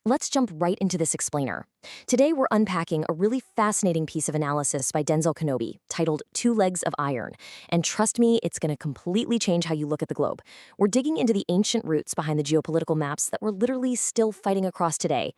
Let's jump right into this explainer. Today we're unpacking a really fascinating piece of analysis by Denzel Kenobi titled Two Legs of Iron. And trust me, it's going to completely change how you look at the globe. We're digging into the ancient roots behind the geopolitical maps that we're literally still fighting across today.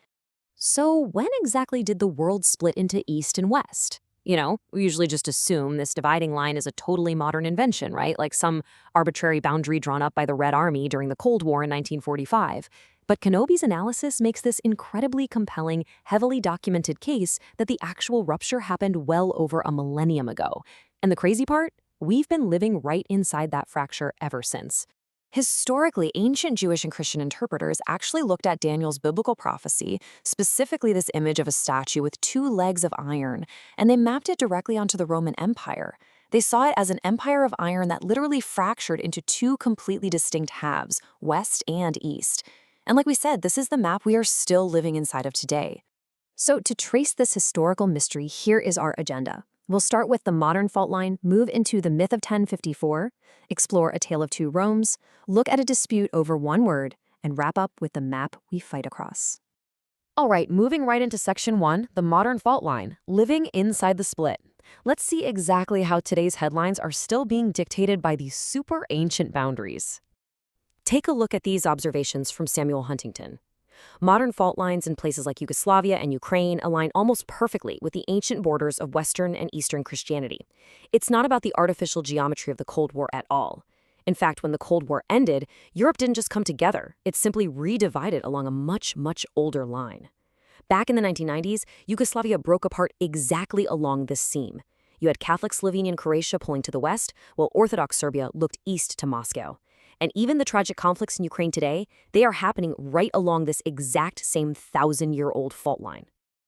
So when exactly did the world split into East and West? We usually just assume this dividing line is a totally modern invention, right? Like some arbitrary boundary drawn up by the Red Army during the Cold War in 1945. But Kenobi's analysis makes this incredibly compelling, heavily documented case that the actual rupture happened well over a millennium ago. And the crazy part? We've been living right inside that fracture ever since. Historically, ancient Jewish and Christian interpreters actually looked at Daniel's biblical prophecy, specifically this image of a statue with two legs of iron, and they mapped it directly onto the Roman Empire. They saw it as an empire of iron that literally fractured into two completely distinct halves, west and east. And like we said, this is the map we are still living inside of today. So to trace this historical mystery, here is our agenda. We'll start with the modern fault line, move into the myth of 1054, explore a tale of two Romes, look at a dispute over one word, and wrap up with the map we fight across. All right, moving right into section 1, the modern fault line, living inside the split. Let's see exactly how today's headlines are still being dictated by these super ancient boundaries. Take a look at these observations from Samuel Huntington. Modern fault lines in places like Yugoslavia and Ukraine align almost perfectly with the ancient borders of Western and Eastern Christianity. It's not about the artificial geometry of the Cold War at all. In fact, when the Cold War ended, Europe didn't just come together, it simply redivided along a much, much older line. Back in the 1990s, Yugoslavia broke apart exactly along this seam. You had Catholic Slovenia and Croatia pulling to the west, while Orthodox Serbia looked east to Moscow. And even the tragic conflicts in Ukraine today, they are happening right along this exact same 1,000-year-old fault line.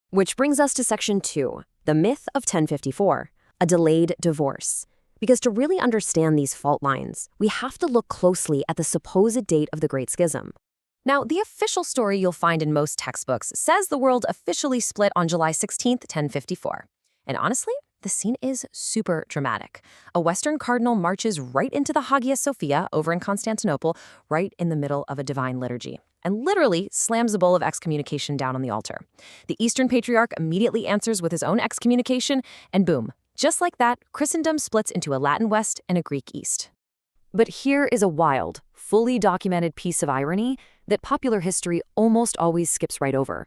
Which brings us to section 2, the myth of 1054, a delayed divorce. Because to really understand these fault lines, we have to look closely at the supposed date of the Great Schism. Now, the official story you'll find in most textbooks says the world officially split on July 16, 1054. And honestly, the scene is super dramatic. A Western cardinal marches right into the Hagia Sophia over in Constantinople, right in the middle of a divine liturgy, and literally slams a bowl of excommunication down on the altar. The Eastern Patriarch immediately answers with his own excommunication, and boom, just like that, Christendom splits into a Latin West and a Greek East. But here is a wild, fully documented piece of irony that popular history almost always skips right over.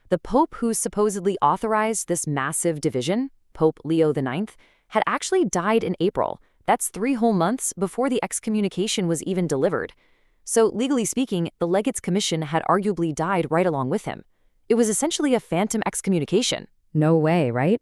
The Pope who supposedly authorized this massive division, Pope Leo IX, had actually died in April. That's 3 whole months before the excommunication was even delivered. So legally speaking, the legate's commission had arguably died right along with him. It was essentially a phantom excommunication. No way, right?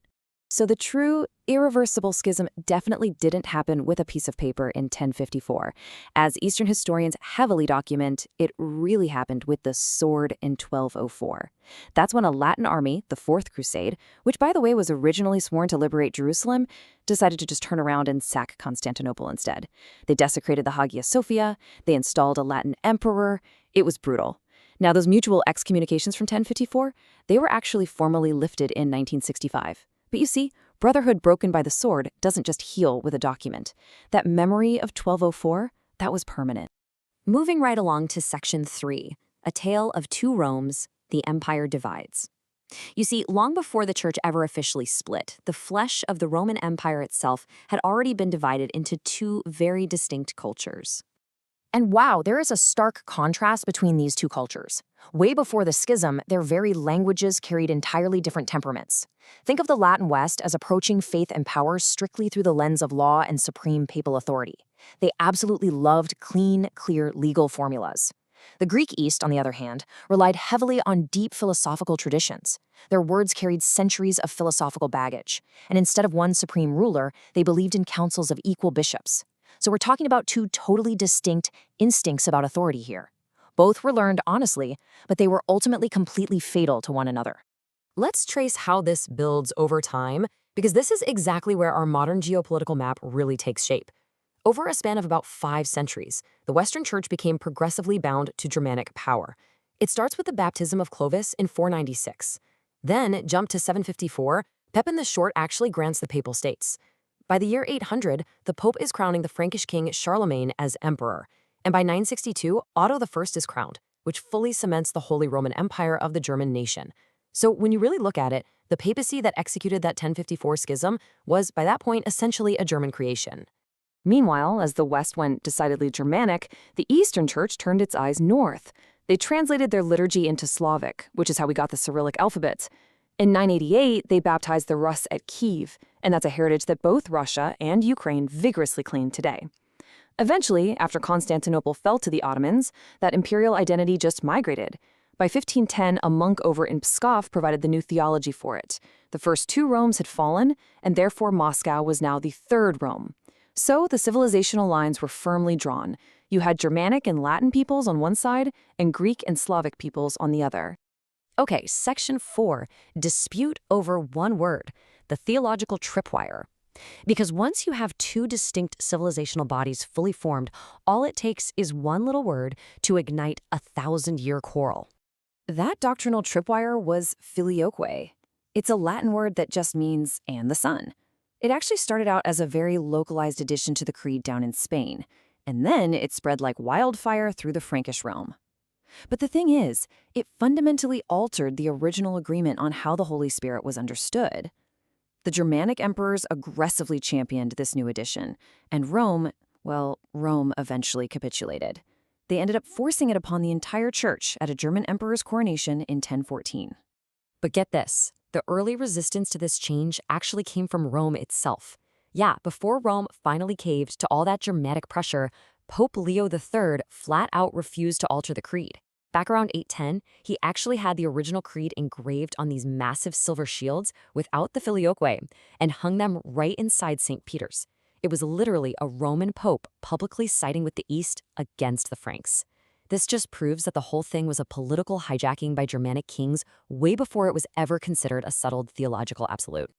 So the true, irreversible schism definitely didn't happen with a piece of paper in 1054. As Eastern historians heavily document, it really happened with the sword in 1204. That's when a Latin army, the Fourth Crusade, which by the way was originally sworn to liberate Jerusalem, decided to just turn around and sack Constantinople instead. They desecrated the Hagia Sophia, they installed a Latin emperor. It was brutal. Now, those mutual excommunications from 1054, they were actually formally lifted in 1965. But you see, brotherhood broken by the sword doesn't just heal with a document. That memory of 1204, that was permanent. Moving right along to section 3, a tale of two Romes, the empire divides. You see, long before the church ever officially split, the flesh of the Roman Empire itself had already been divided into two very distinct cultures. And wow, there is a stark contrast between these two cultures. Way before the schism, their very languages carried entirely different temperaments. Think of the Latin West as approaching faith and power strictly through the lens of law and supreme papal authority. They absolutely loved clean, clear legal formulas. The Greek East, on the other hand, relied heavily on deep philosophical traditions. Their words carried centuries of philosophical baggage, and instead of one supreme ruler, they believed in councils of equal bishops. So we're talking about two totally distinct instincts about authority here. Both were learned honestly, but they were ultimately completely fatal to one another. Let's trace how this builds over time, because this is exactly where our modern geopolitical map really takes shape. Over a span of about 5 centuries, the Western Church became progressively bound to Germanic power. It starts with the baptism of Clovis in 496. Then, jump to 754, Pepin the Short actually grants the Papal States. By the year 800, the Pope is crowning the Frankish king Charlemagne as emperor, and by 962, Otto I is crowned, which fully cements the Holy Roman Empire of the German nation. So when you really look at it, the papacy that executed that 1054 schism was, by that point, essentially a German creation. Meanwhile, as the West went decidedly Germanic, the Eastern Church turned its eyes north. They translated their liturgy into Slavic, which is how we got the Cyrillic alphabet. In 988, they baptized the Rus at Kiev, and that's a heritage that both Russia and Ukraine vigorously claim today. Eventually, after Constantinople fell to the Ottomans, that imperial identity just migrated. By 1510, a monk over in Pskov provided the new theology for it. The first two Romes had fallen, and therefore Moscow was now the third Rome. So the civilizational lines were firmly drawn. You had Germanic and Latin peoples on one side, and Greek and Slavic peoples on the other. Okay, Section 4, dispute over one word, the theological tripwire. Because once you have two distinct civilizational bodies fully formed, all it takes is one little word to ignite a 1,000-year quarrel. That doctrinal tripwire was Filioque. It's a Latin word that just means "and the sun." It actually started out as a very localized addition to the creed down in Spain, and then it spread like wildfire through the Frankish realm. But the thing is, it fundamentally altered the original agreement on how the Holy Spirit was understood. The Germanic emperors aggressively championed this new addition, and Rome eventually capitulated. They ended up forcing it upon the entire church at a German emperor's coronation in 1014. But get this, the early resistance to this change actually came from Rome itself. Yeah, before Rome finally caved to all that Germanic pressure, Pope Leo III flat out refused to alter the creed. Back around 810, he actually had the original creed engraved on these massive silver shields without the Filioque and hung them right inside St. Peter's. It was literally a Roman pope publicly siding with the East against the Franks. This just proves that the whole thing was a political hijacking by Germanic kings way before it was ever considered a settled theological absolute.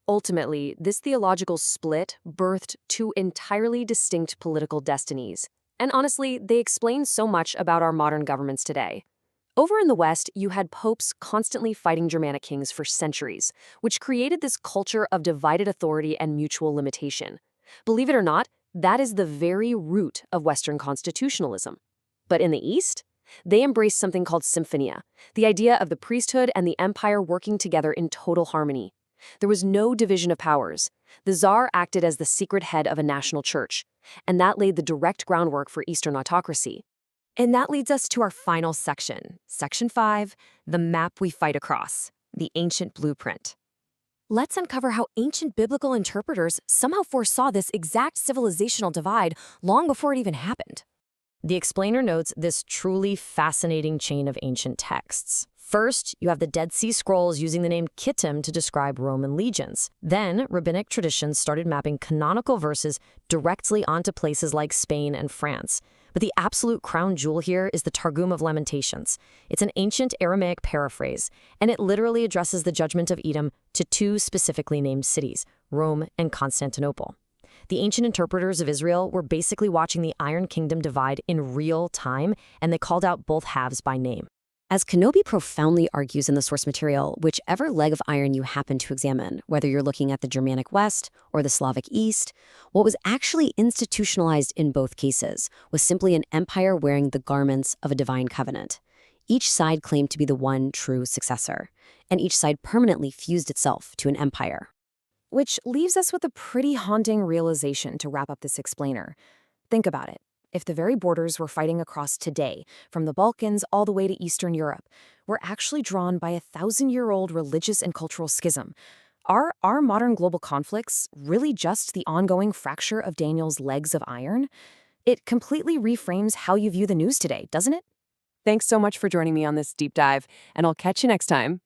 Ultimately, this theological split birthed two entirely distinct political destinies. And honestly, they explain so much about our modern governments today. Over in the West, you had popes constantly fighting Germanic kings for centuries, which created this culture of divided authority and mutual limitation. Believe it or not, that is the very root of Western constitutionalism. But in the East, they embraced something called symphonia, the idea of the priesthood and the empire working together in total harmony. There was no division of powers. The Tsar acted as the secret head of a national church, and that laid the direct groundwork for Eastern autocracy. And that leads us to our final section, Section 5, the map we fight across, the ancient blueprint. Let's uncover how ancient biblical interpreters somehow foresaw this exact civilizational divide long before it even happened. The explainer notes this truly fascinating chain of ancient texts. First, you have the Dead Sea Scrolls using the name Kittim to describe Roman legions. Then, rabbinic traditions started mapping canonical verses directly onto places like Spain and France. But the absolute crown jewel here is the Targum of Lamentations. It's an ancient Aramaic paraphrase, and it literally addresses the judgment of Edom to two specifically named cities, Rome and Constantinople. The ancient interpreters of Israel were basically watching the Iron Kingdom divide in real time, and they called out both halves by name. As Kenobi profoundly argues in the source material, whichever leg of iron you happen to examine, whether you're looking at the Germanic West or the Slavic East, what was actually institutionalized in both cases was simply an empire wearing the garments of a divine covenant. Each side claimed to be the one true successor, and each side permanently fused itself to an empire. Which leaves us with a pretty haunting realization to wrap up this explainer. Think about it. If the very borders we're fighting across today, from the Balkans all the way to Eastern Europe, were actually drawn by a 1,000-year-old religious and cultural schism, are our modern global conflicts really just the ongoing fracture of Daniel's legs of iron? It completely reframes how you view the news today, doesn't it? Thanks so much for joining me on this deep dive, and I'll catch you next time.